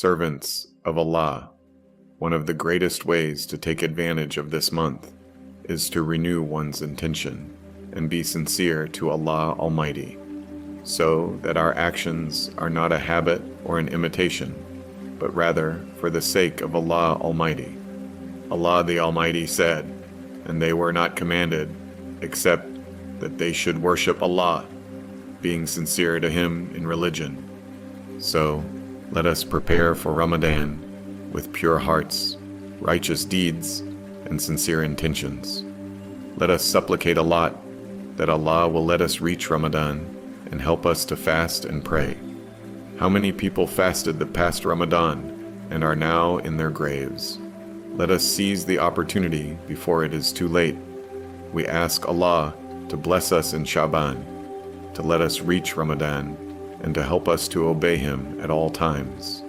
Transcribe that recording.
Servants of Allah, one of the greatest ways to take advantage of this month is to renew one's intention and be sincere to Allah Almighty, so that our actions are not a habit or an imitation, but rather for the sake of Allah Almighty. Allah the Almighty said, "And they were not commanded except that they should worship Allah, being sincere to Him in religion." So, let us prepare for Ramadan with pure hearts, righteous deeds, and sincere intentions. Let us supplicate a lot that Allah will let us reach Ramadan and help us to fast and pray. How many people fasted the past Ramadan and are now in their graves? Let us seize the opportunity before it is too late. We ask Allah to bless us in Shaban, to let us reach Ramadan, and to help us to obey Him at all times.